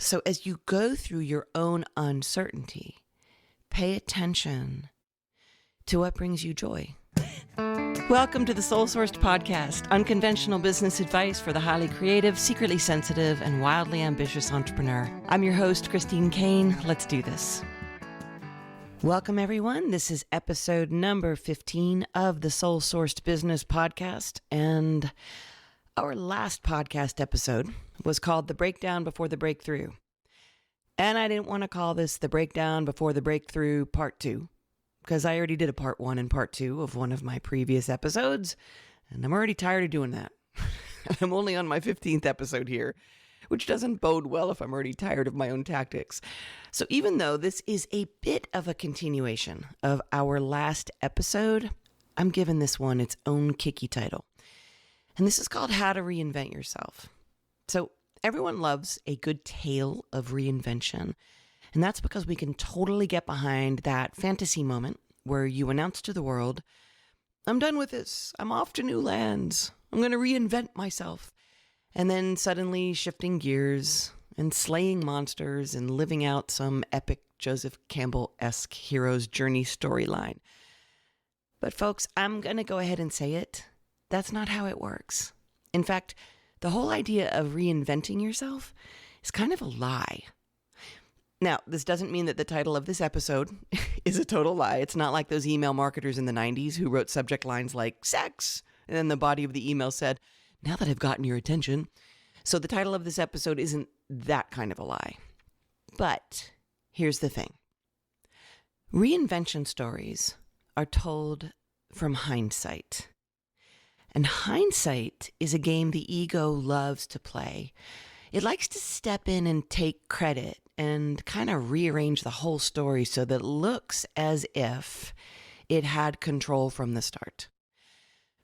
So as you go through your own uncertainty, pay attention to what brings you joy. Welcome to the Soul Sourced Podcast, unconventional business advice for the highly creative, secretly sensitive, and wildly ambitious entrepreneur. I'm your host, Christine Kane. Let's do this. Welcome, everyone. This is episode number 15 of the Soul Sourced Business Podcast. And our last podcast episode was called The Breakdown Before the Breakthrough. And I didn't want to call this The Breakdown Before the Breakthrough Part 2, because I already did a Part 1 and Part 2 of one of my previous episodes, and I'm already tired of doing that. I'm only on my 15th episode here, which doesn't bode well if I'm already tired of my own tactics. So even though this is a bit of a continuation of our last episode, I'm giving this one its own kicky title. And this is called How to Reinvent Yourself. So everyone loves a good tale of reinvention. And that's because we can totally get behind that fantasy moment where you announce to the world, I'm done with this. I'm off to new lands. I'm going to reinvent myself. And then suddenly shifting gears and slaying monsters and living out some epic Joseph Campbell-esque hero's journey storyline. But folks, I'm going to go ahead and say it. That's not how it works. In fact, the whole idea of reinventing yourself is kind of a lie. Now, this doesn't mean that the title of this episode is a total lie. It's not like those email marketers in the 90s who wrote subject lines like sex, and then the body of the email said, now that I've gotten your attention. So the title of this episode isn't that kind of a lie. But here's the thing. Reinvention stories are told from hindsight. And hindsight is a game the ego loves to play. It likes to step in and take credit and kind of rearrange the whole story so that it looks as if it had control from the start.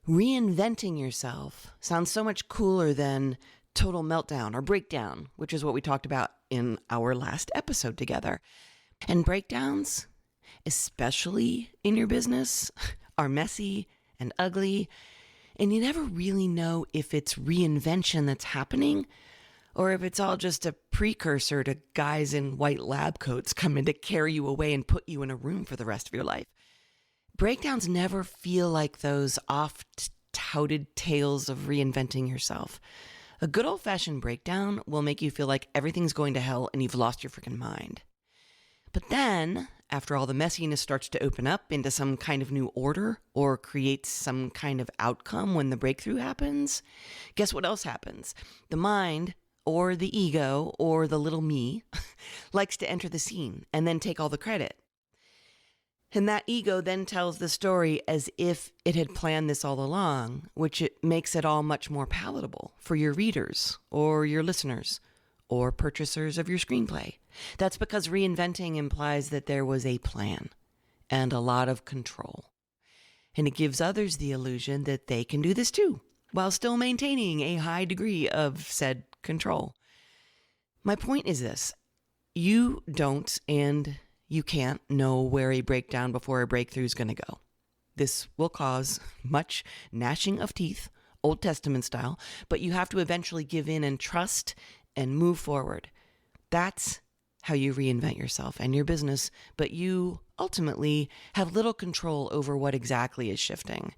Reinventing yourself sounds so much cooler than total meltdown or breakdown, which is what we talked about in our last episode together. And breakdowns, especially in your business, are messy and ugly. And you never really know if it's reinvention that's happening or if it's all just a precursor to guys in white lab coats coming to carry you away and put you in a room for the rest of your life. Breakdowns never feel like those oft-touted tales of reinventing yourself. A good old-fashioned breakdown will make you feel like everything's going to hell and you've lost your freaking mind. But then, after all the messiness starts to open up into some kind of new order or creates some kind of outcome when the breakthrough happens, guess what else happens? The mind, or the ego, or the little me, likes to enter the scene and then take all the credit. And that ego then tells the story as if it had planned this all along, which it makes it all much more palatable for your readers or your listeners or purchasers of your screenplay. That's because reinventing implies that there was a plan and a lot of control. And it gives others the illusion that they can do this too, while still maintaining a high degree of said control. My point is this: you don't and you can't know where a breakdown before a breakthrough is going to go. This will cause much gnashing of teeth, Old Testament style, but you have to eventually give in and trust and move forward. That's how you reinvent yourself and your business, but you ultimately have little control over what exactly is shifting.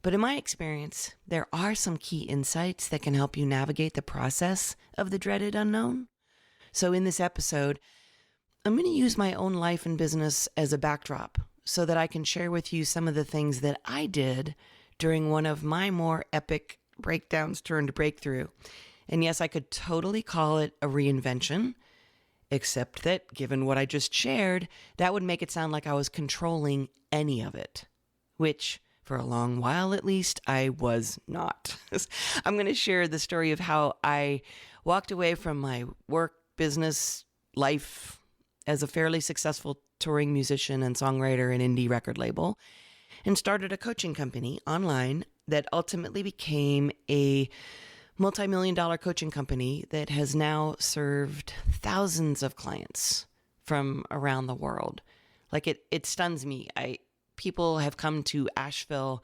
But in my experience, there are some key insights that can help you navigate the process of the dreaded unknown. So in this episode, I'm going to use my own life and business as a backdrop so that I can share with you some of the things that I did during one of my more epic breakdowns turned breakthrough. And yes, I could totally call it a reinvention, except that given what I just shared, that would make it sound like I was controlling any of it, which for a long while at least, I was not. I'm going to share the story of how I walked away from my work, business, life as a fairly successful touring musician and songwriter and indie record label, and started a coaching company online that ultimately became a multi-million-dollar coaching company that has now served thousands of clients from around the world. Like it stuns me. People have come to Asheville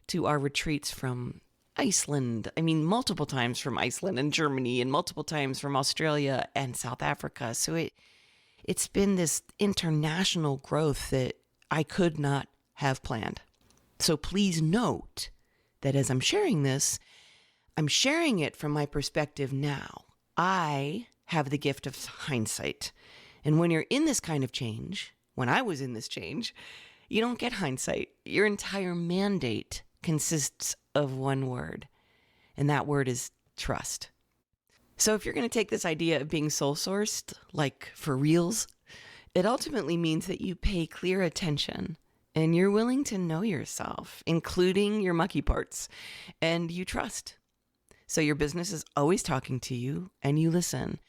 to our retreats from Iceland. I mean, multiple times from Iceland and Germany, and multiple times from Australia and South Africa. So it's been this international growth that I could not have planned. So please note that as I'm sharing this, I'm sharing it from my perspective now. I have the gift of hindsight. And when you're in this kind of change, when I was in this change, you don't get hindsight. Your entire mandate consists of one word, and that word is trust. So if you're going to take this idea of being soul sourced, like for reals, it ultimately means that you pay clear attention and you're willing to know yourself, including your mucky parts, and you trust. So your business is always talking to you and you listen,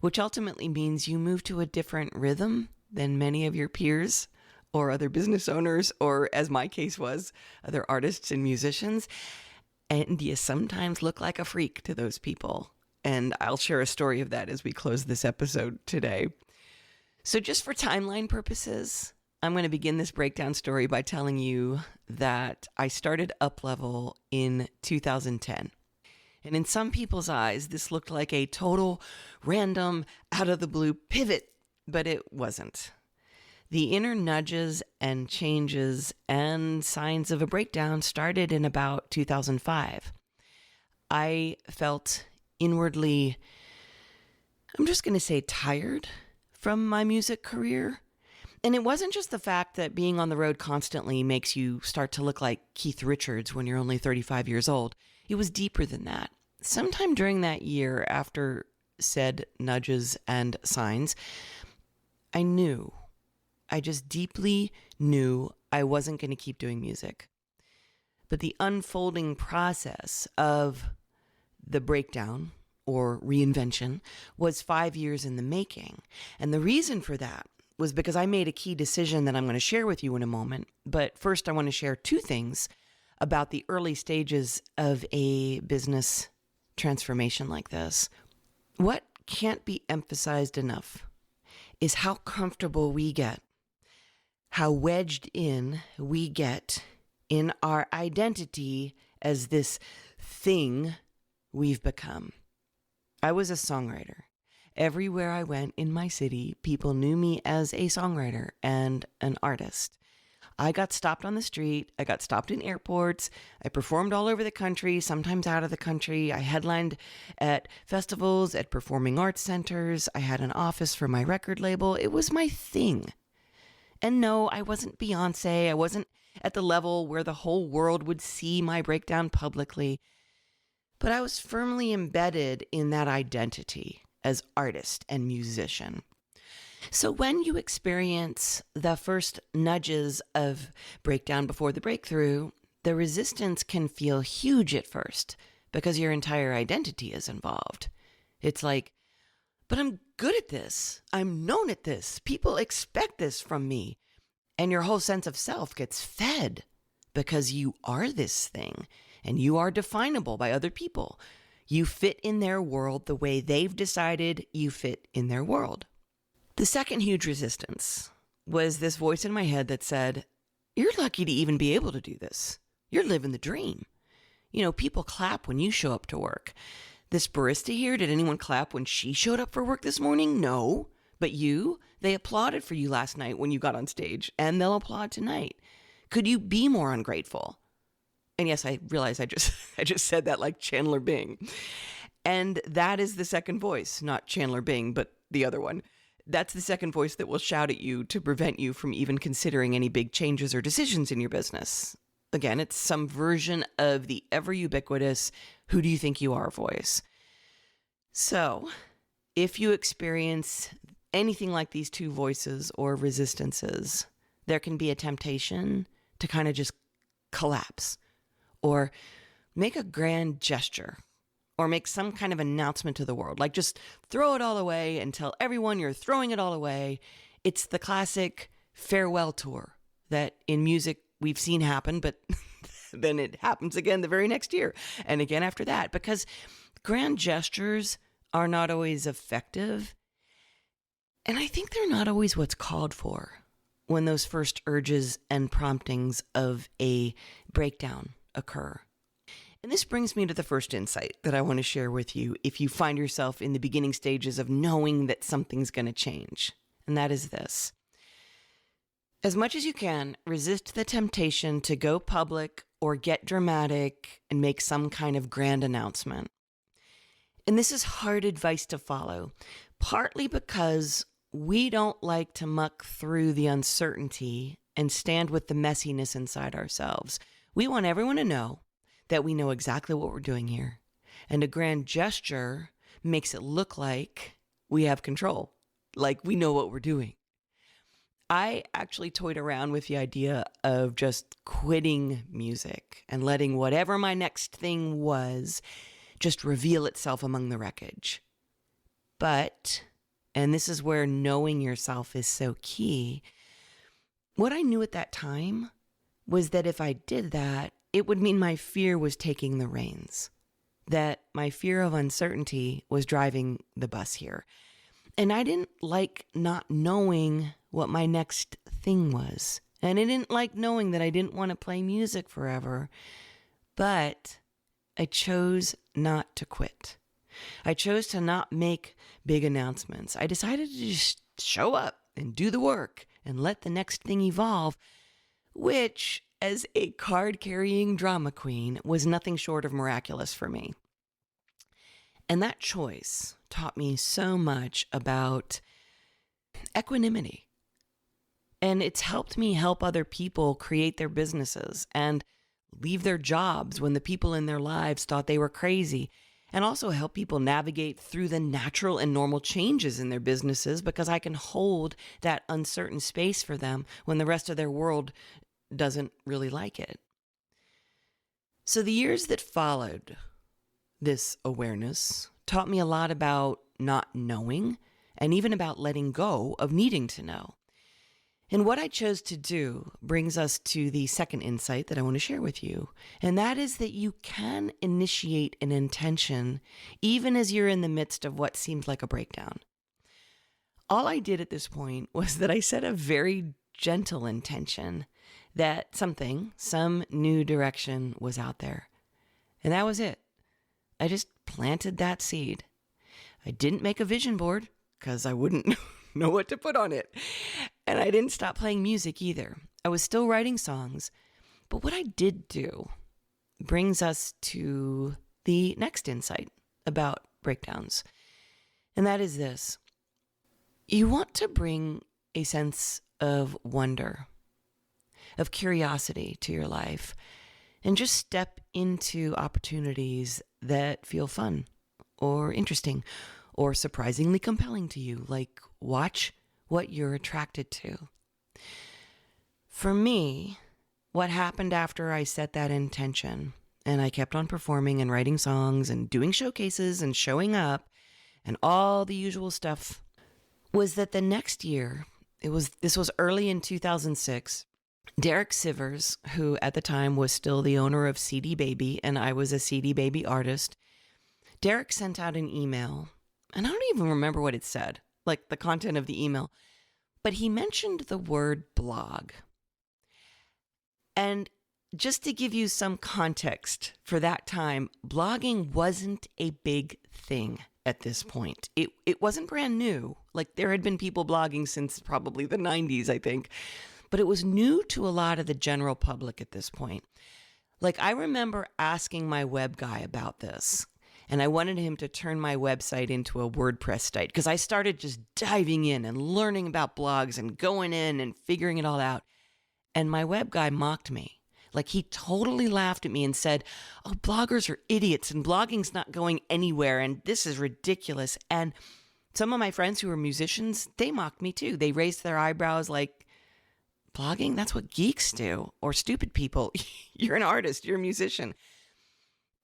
which ultimately means you move to a different rhythm than many of your peers or other business owners, or as my case was, other artists and musicians. And you sometimes look like a freak to those people. And I'll share a story of that as we close this episode today. So just for timeline purposes, I'm going to begin this breakdown story by telling you that I started UpLevel in 2010. And in some people's eyes, this looked like a total random, out of the blue pivot, but it wasn't. The inner nudges and changes and signs of a breakdown started in about 2005. I felt inwardly, I'm just going to say tired from my music career. And it wasn't just the fact that being on the road constantly makes you start to look like Keith Richards when you're only 35 years old. It was deeper than that. Sometime during that year, after said nudges and signs, I just deeply knew I wasn't going to keep doing music. But the unfolding process of the breakdown or reinvention was 5 years in the making. And the reason for that was because I made a key decision that I'm going to share with you in a moment. But first, I want to share two things about the early stages of a business transformation like this. What can't be emphasized enough is how comfortable we get, how wedged in we get in our identity as this thing we've become. I was a songwriter. Everywhere I went in my city, people knew me as a songwriter and an artist. I got stopped on the street. I got stopped in airports. I performed all over the country, sometimes out of the country. I headlined at festivals, at performing arts centers. I had an office for my record label. It was my thing. And no, I wasn't Beyonce. I wasn't at the level where the whole world would see my breakdown publicly. But I was firmly embedded in that identity as artist and musician. So when you experience the first nudges of breakdown before the breakthrough, the resistance can feel huge at first because your entire identity is involved. It's like, but I'm good at this. I'm known at this. People expect this from me. And your whole sense of self gets fed because you are this thing and you are definable by other people. You fit in their world the way they've decided you fit in their world. The second huge resistance was this voice in my head that said, you're lucky to even be able to do this. You're living the dream. You know, people clap when you show up to work. This barista here, did anyone clap when she showed up for work this morning? No. But you, they applauded for you last night when you got on stage, and they'll applaud tonight. Could you be more ungrateful? And yes, I realize I just said that like Chandler Bing. And that is the second voice, not Chandler Bing, but the other one. That's the second voice that will shout at you to prevent you from even considering any big changes or decisions in your business. Again, it's some version of the ever ubiquitous, who do you think you are voice. So if you experience anything like these two voices or resistances, there can be a temptation to kind of just collapse or make a grand gesture or make some kind of announcement to the world, like just throw it all away and tell everyone you're throwing it all away. It's the classic farewell tour that in music we've seen happen, but then it happens again the very next year and again after that, because grand gestures are not always effective. And I think they're not always what's called for when those first urges and promptings of a breakdown occur. And this brings me to the first insight that I want to share with you if you find yourself in the beginning stages of knowing that something's going to change. And that is this. As much as you can, resist the temptation to go public or get dramatic and make some kind of grand announcement. And this is hard advice to follow, partly because we don't like to muck through the uncertainty and stand with the messiness inside ourselves. We want everyone to know that we know exactly what we're doing here. And a grand gesture makes it look like we have control, like we know what we're doing. I actually toyed around with the idea of just quitting music and letting whatever my next thing was just reveal itself among the wreckage. But, and this is where knowing yourself is so key, what I knew at that time was that if I did that, it would mean my fear was taking the reins, that my fear of uncertainty was driving the bus here. And I didn't like not knowing what my next thing was. And I didn't like knowing that I didn't want to play music forever. But I chose not to quit. I chose to not make big announcements. I decided to just show up and do the work and let the next thing evolve, which, as a card-carrying drama queen, was nothing short of miraculous for me. And that choice taught me so much about equanimity. And it's helped me help other people create their businesses and leave their jobs when the people in their lives thought they were crazy, and also help people navigate through the natural and normal changes in their businesses because I can hold that uncertain space for them when the rest of their world doesn't really like it. So the years that followed this awareness taught me a lot about not knowing and even about letting go of needing to know. And what I chose to do brings us to the second insight that I want to share with you. And that is that you can initiate an intention even as you're in the midst of what seems like a breakdown. All I did at this point was that I set a very gentle intention that some new direction was out there. And that was it. I just planted that seed. I didn't make a vision board because I wouldn't know what to put on it. And I didn't stop playing music either. I was still writing songs. But what I did do brings us to the next insight about breakdowns. And that is this. You want to bring a sense of wonder, of curiosity to your life, and just step into opportunities that feel fun or interesting or surprisingly compelling to you, like watch what you're attracted to. For me, what happened after I set that intention and I kept on performing and writing songs and doing showcases and showing up and all the usual stuff was that the next year, this was early in 2006, Derek Sivers, who at the time was still the owner of CD Baby and I was a CD Baby artist, Derek sent out an email, and I don't even remember what it said, like the content of the email, but he mentioned the word blog. And just to give you some context for that time, blogging wasn't a big thing at this point. It wasn't brand new. Like there had been people blogging since probably the 90s, I think, but it was new to a lot of the general public at this point. Like I remember asking my web guy about this, and I wanted him to turn my website into a WordPress site because I started just diving in and learning about blogs and going in and figuring it all out. And my web guy mocked me. Like he totally laughed at me and said, "Oh, bloggers are idiots and blogging's not going anywhere and this is ridiculous." And some of my friends who were musicians, they mocked me too. They raised their eyebrows like, "Blogging? That's what geeks do, or stupid people. You're an artist, you're a musician."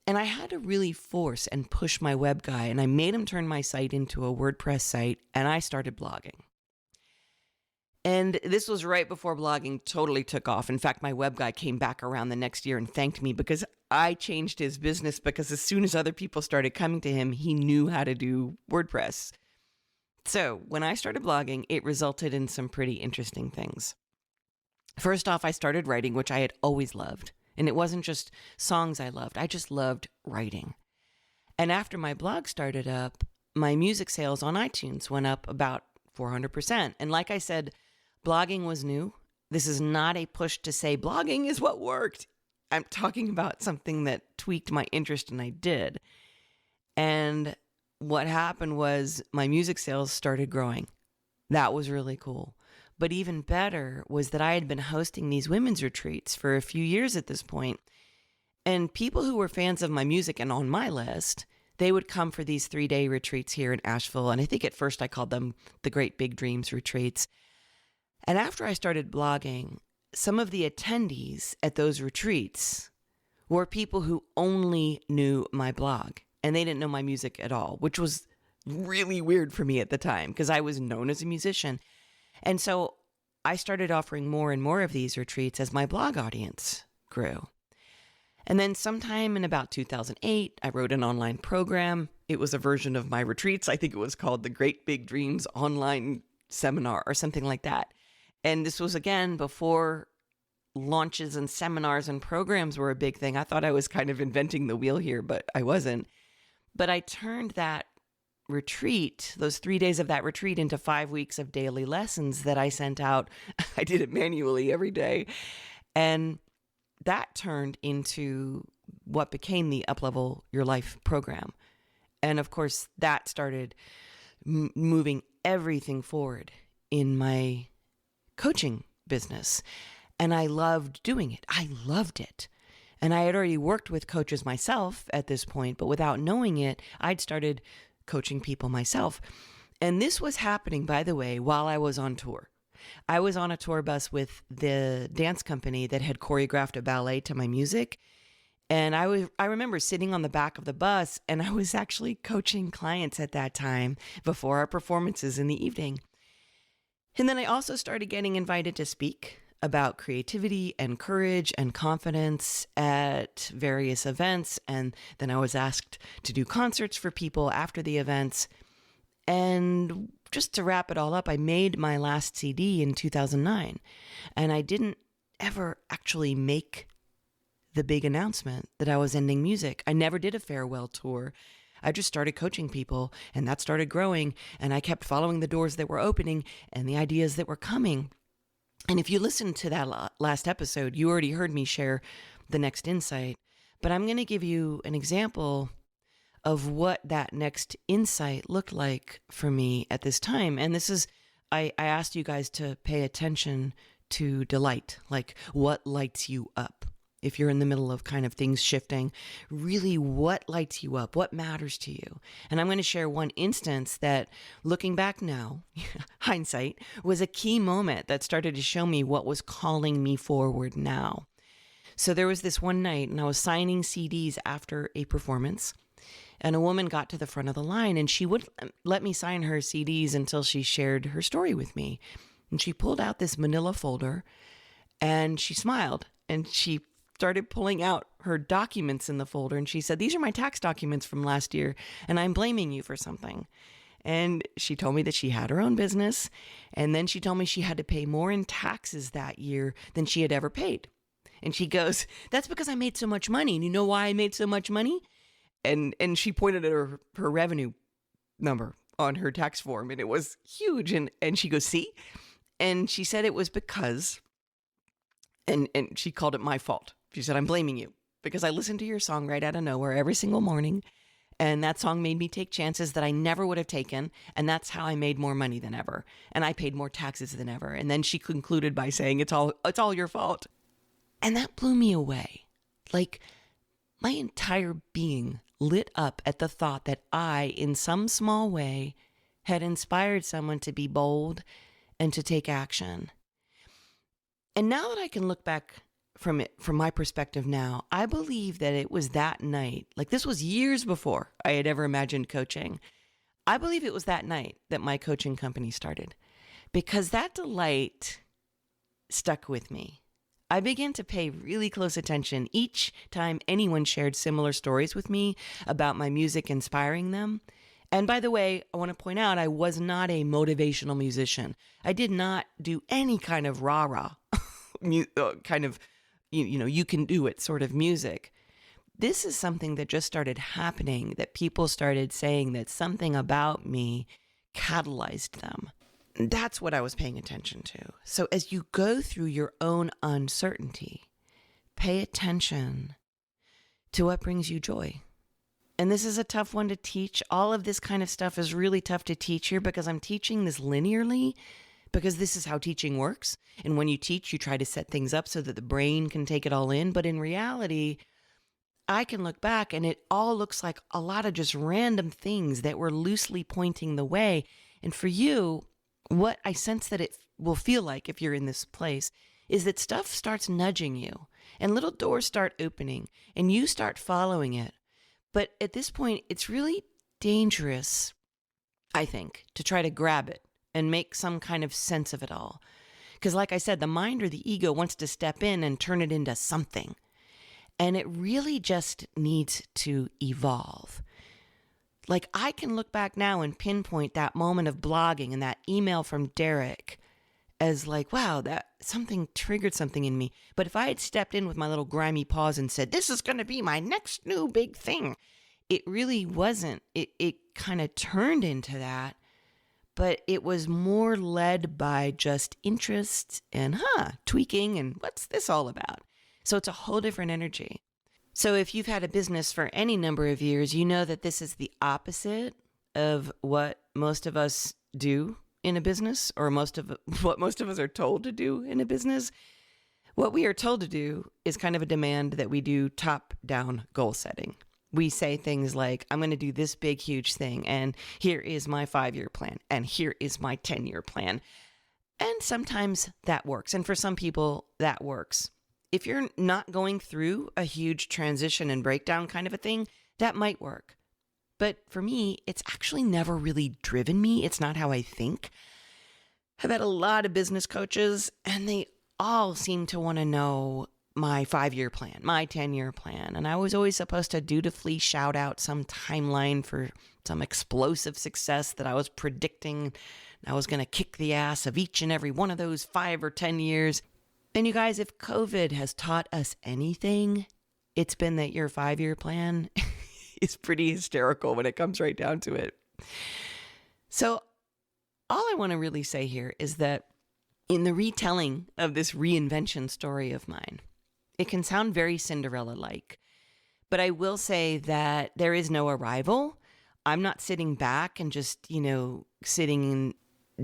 And I had to really force and push my web guy, and I made him turn my site into a WordPress site, and I started blogging. And this was right before blogging totally took off. In fact, my web guy came back around the next year and thanked me because I changed his business, because as soon as other people started coming to him, he knew how to do WordPress. So when I started blogging, it resulted in some pretty interesting things. First off, I started writing, which I had always loved. And it wasn't just songs I loved. I just loved writing. And after my blog started up, my music sales on iTunes went up about 400%. And like I said, blogging was new. This is not a push to say blogging is what worked. I'm talking about something that tweaked my interest, and I did. And what happened was my music sales started growing. That was really cool. But even better was that I had been hosting these women's retreats for a few years at this point. And people who were fans of my music and on my list, they would come for these 3-day retreats here in Asheville. And I think at first I called them the Great Big Dreams retreats. And after I started blogging, some of the attendees at those retreats were people who only knew my blog and they didn't know my music at all, which was really weird for me at the time because I was known as a musician. And so I started offering more and more of these retreats as my blog audience grew. And then sometime in about 2008, I wrote an online program. It was a version of my retreats. I think it was called the Great Big Dreams Online Seminar or something like that. And this was, again, before launches and seminars and programs were a big thing. I thought I was kind of inventing the wheel here, but I wasn't. But I turned that retreat, those 3 days of that retreat, into 5 weeks of daily lessons that I sent out. I did it manually every day. And that turned into what became the Uplevel Your Life program. And of course, that started moving everything forward in my coaching business. And I loved doing it. I loved it. And I had already worked with coaches myself at this point, but without knowing it, I'd started coaching people myself. And this was happening, by the way, while I was on tour. I was on a tour bus with the dance company that had choreographed a ballet to my music. And I remember sitting on the back of the bus, and I was actually coaching clients at that time before our performances in the evening. And then I also started getting invited to speak about creativity and courage and confidence at various events. And then I was asked to do concerts for people after the events. And just to wrap it all up, I made my last CD in 2009. And I didn't ever actually make the big announcement that I was ending music. I never did a farewell tour. I just started coaching people, and that started growing, and I kept following the doors that were opening and the ideas that were coming. And if you listened to that last episode, you already heard me share the next insight, but I'm going to give you an example of what that next insight looked like for me at this time. And this is, I asked you guys to pay attention to delight, like what lights you up. If you're in the middle of kind of things shifting, really what lights you up? What matters to you? And I'm going to share one instance that, looking back now, hindsight, was a key moment that started to show me what was calling me forward now. So there was this one night, and I was signing CDs after a performance, and a woman got to the front of the line, and she wouldn't let me sign her CDs until she shared her story with me. And she pulled out this manila folder, and she smiled, and she started pulling out her documents in the folder. And she said, "These are my tax documents from last year, and I'm blaming you for something." And she told me that she had her own business. And then she told me she had to pay more in taxes that year than she had ever paid. And she goes, "That's because I made so much money. And you know why I made so much money?" And she pointed at her revenue number on her tax form, and it was huge. And she goes, "See?" And she said it was because, and she called it my fault. She said, "I'm blaming you because I listened to your song right out of nowhere every single morning. And that song made me take chances that I never would have taken. And that's how I made more money than ever. And I paid more taxes than ever." And then she concluded by saying, it's all your fault." And that blew me away. Like, my entire being lit up at the thought that I, in some small way, had inspired someone to be bold and to take action. And now that I can look back from my perspective now, I believe that it was that night, like this was years before I had ever imagined coaching. I believe it was that night that my coaching company started, because that delight stuck with me. I began to pay really close attention each time anyone shared similar stories with me about my music inspiring them. And by the way, I want to point out, I was not a motivational musician. I did not do any kind of rah-rah kind of you can do it sort of music. This is something that just started happening, that people started saying that something about me catalyzed them. That's what I was paying attention to. So as you go through your own uncertainty, pay attention to what brings you joy. And this is a tough one to teach. All of this kind of stuff is really tough to teach here because I'm teaching this linearly, because this is how teaching works. And when you teach, you try to set things up so that the brain can take it all in. But in reality, I can look back and it all looks like a lot of just random things that were loosely pointing the way. And for you, what I sense that it will feel like if you're in this place is that stuff starts nudging you and little doors start opening and you start following it. But at this point, it's really dangerous, I think, to try to grab it and make some kind of sense of it all. Because like I said, the mind or the ego wants to step in and turn it into something. And it really just needs to evolve. Like I can look back now and pinpoint that moment of blogging and that email from Derek as like, wow, that something triggered something in me. But if I had stepped in with my little grimy paws and said, this is going to be my next new big thing, it really wasn't. It kind of turned into that, but it was more led by just interest and tweaking and what's this all about? So it's a whole different energy. So if you've had a business for any number of years, you know that this is the opposite of what most of us do in a business, or what most of us are told to do in a business. What we are told to do is kind of a demand that we do top-down goal setting. We say things like, I'm going to do this big, huge thing, and here is my 5-year plan, and here is my 10-year plan. And sometimes that works. And for some people, that works. If you're not going through a huge transition and breakdown kind of a thing, that might work. But for me, it's actually never really driven me. It's not how I think. I've had a lot of business coaches, and they all seem to want to know my 5-year plan, my 10-year plan. And I was always supposed to dutifully shout out some timeline for some explosive success that I was predicting. I was going to kick the ass of each and every one of those 5 or 10 years. And you guys, if COVID has taught us anything, it's been that your 5-year plan is pretty hysterical when it comes right down to it. So all I want to really say here is that in the retelling of this reinvention story of mine, it can sound very Cinderella-like, but I will say that there is no arrival. I'm not sitting back and just, sitting in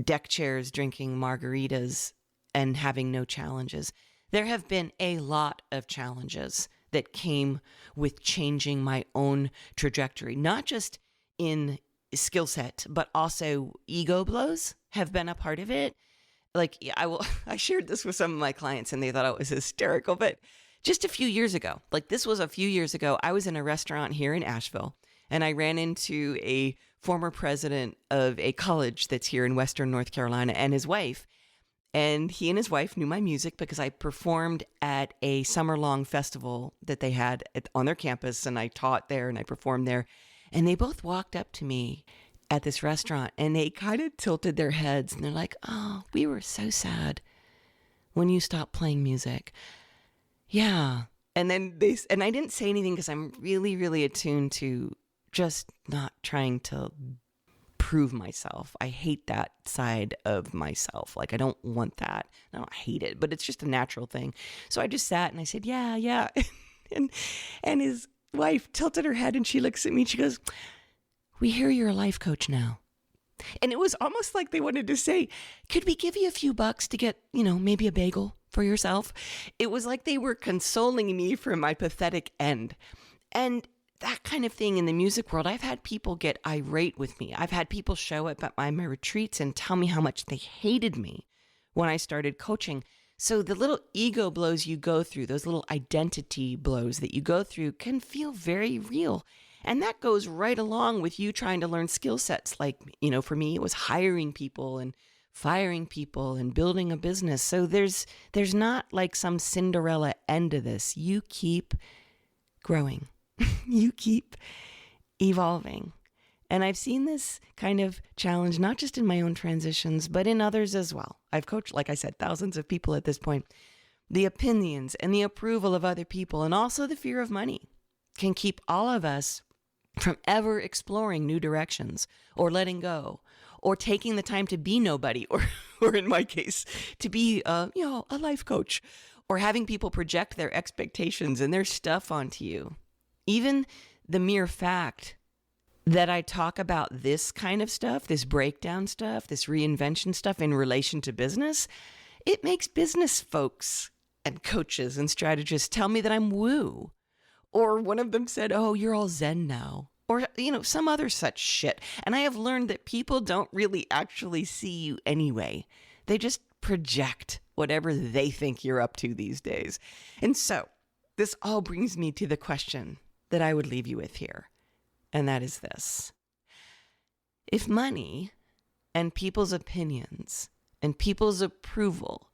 deck chairs drinking margaritas and having no challenges. There have been a lot of challenges that came with changing my own trajectory, not just in skill set, but also ego blows have been a part of it. Like I shared this with some of my clients and they thought it was hysterical, but just a few years ago, I was in a restaurant here in Asheville and I ran into a former president of a college that's here in Western North Carolina and his wife. And he and his wife knew my music because I performed at a summer-long festival that they had on their campus, and I taught there and I performed there. And they both walked up to me at this restaurant, and they kind of tilted their heads, and they're like, oh, we were so sad when you stopped playing music. Yeah. And then and I didn't say anything because I'm really, really attuned to just not trying to prove myself. I hate that side of myself. Like, I don't want that. I don't hate it, but it's just a natural thing. So I just sat and I said, yeah. and his wife tilted her head and she looks at me and she goes, we hear you're a life coach now. And it was almost like they wanted to say, could we give you a few bucks to get, maybe a bagel for yourself? It was like they were consoling me for my pathetic end. And that kind of thing in the music world, I've had people get irate with me. I've had people show up at my retreats and tell me how much they hated me when I started coaching. So the little ego blows you go through, those little identity blows that you go through can feel very real. And that goes right along with you trying to learn skill sets. Like, for me, it was hiring people and firing people and building a business. So there's not like some Cinderella end to this. You keep growing. You keep evolving. And I've seen this kind of challenge, not just in my own transitions, but in others as well. I've coached, like I said, thousands of people at this point. The opinions and the approval of other people, and also the fear of money, can keep all of us from ever exploring new directions, or letting go, or taking the time to be nobody, or in my case, to be a life coach, or having people project their expectations and their stuff onto you. Even the mere fact that I talk about this kind of stuff, this breakdown stuff, this reinvention stuff in relation to business, it makes business folks and coaches and strategists tell me that I'm woo. Or one of them said, "Oh, you're all Zen now." Or, some other such shit. And I have learned that people don't really actually see you anyway. They just project whatever they think you're up to these days. And so this all brings me to the question that I would leave you with here. And that is this: if money and people's opinions and people's approval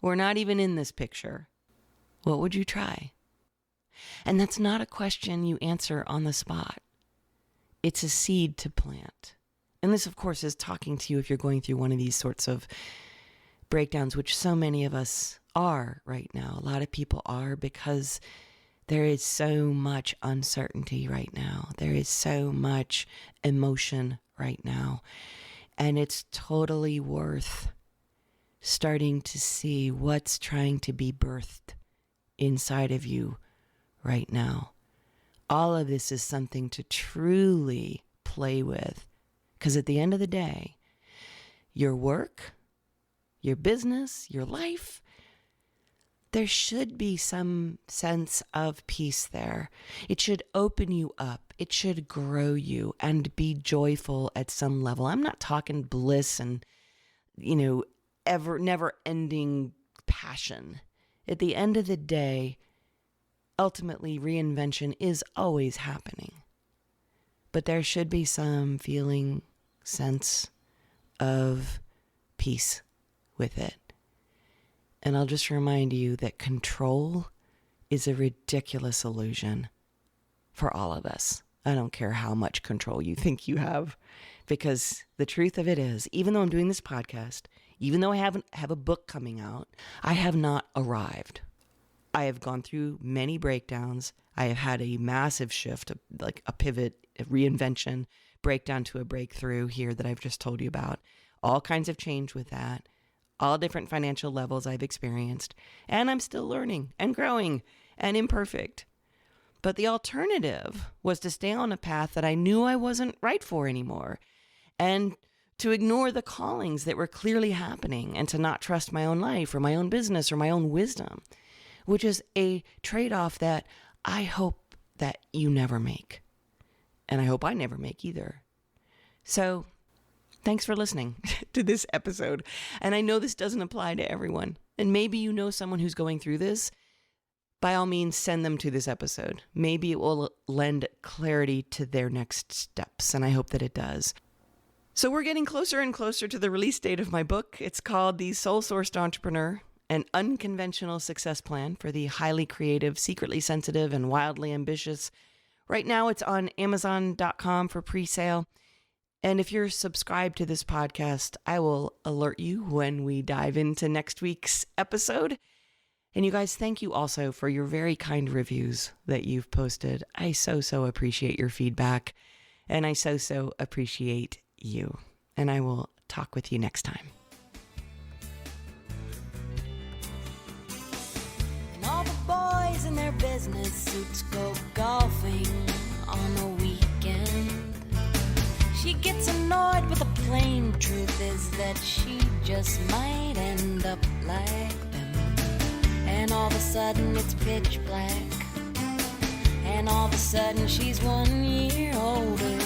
were not even in this picture, what would you try? And that's not a question you answer on the spot. It's a seed to plant. And this, of course, is talking to you if you're going through one of these sorts of breakdowns, which so many of us are right now. A lot of people are, because there is so much uncertainty right now. There is so much emotion right now. And it's totally worth starting to see what's trying to be birthed inside of you right now. All of this is something to truly play with, because at the end of the day, your work, your business, your life, there should be some sense of peace there. It should open you up. It should grow you and be joyful at some level. I'm not talking bliss and, never-ending passion. At the end of the day, ultimately, reinvention is always happening. But there should be some sense of peace with it. And I'll just remind you that control is a ridiculous illusion for all of us. I don't care how much control you think you have, because the truth of it is, even though I'm doing this podcast, even though I have a book coming out, I have not arrived. I have gone through many breakdowns. I have had a massive shift, like a pivot, a reinvention, breakdown to a breakthrough here that I've just told you about. All kinds of change with that. All different financial levels I've experienced. And I'm still learning and growing and imperfect. But the alternative was to stay on a path that I knew I wasn't right for anymore, and to ignore the callings that were clearly happening, and to not trust my own life or my own business or my own wisdom, which is a trade-off that I hope that you never make. And I hope I never make either. So thanks for listening to this episode. And I know this doesn't apply to everyone. And maybe you know someone who's going through this. By all means, send them to this episode. Maybe it will lend clarity to their next steps. And I hope that it does. So we're getting closer and closer to the release date of my book. It's called The Soul-Sourced Entrepreneur: An Unconventional Success Plan for the Highly Creative, Secretly Sensitive, and Wildly Ambitious. Right now it's on Amazon.com for pre-sale. And if you're subscribed to this podcast, I will alert you when we dive into next week's episode. And you guys, thank you also for your very kind reviews that you've posted. I so appreciate your feedback. And I so appreciate you. And I will talk with you next time. All the boys in their business suits go golfing on the weekend. She gets annoyed, but the plain truth is that she just might end up like them. And all of a sudden it's pitch black, and all of a sudden she's 1 year older,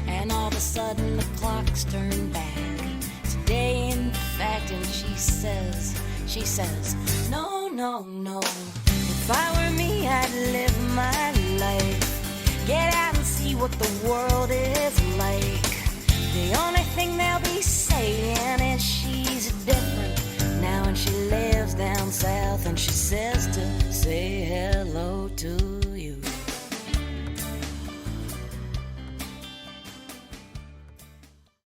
and all of a sudden the clock's turned back today, in fact. And she says, no, if I were me, I'd live my life, get out and see what the world is like. The only thing they'll be saying is she's different now, and she lives down south, and she says to say hello to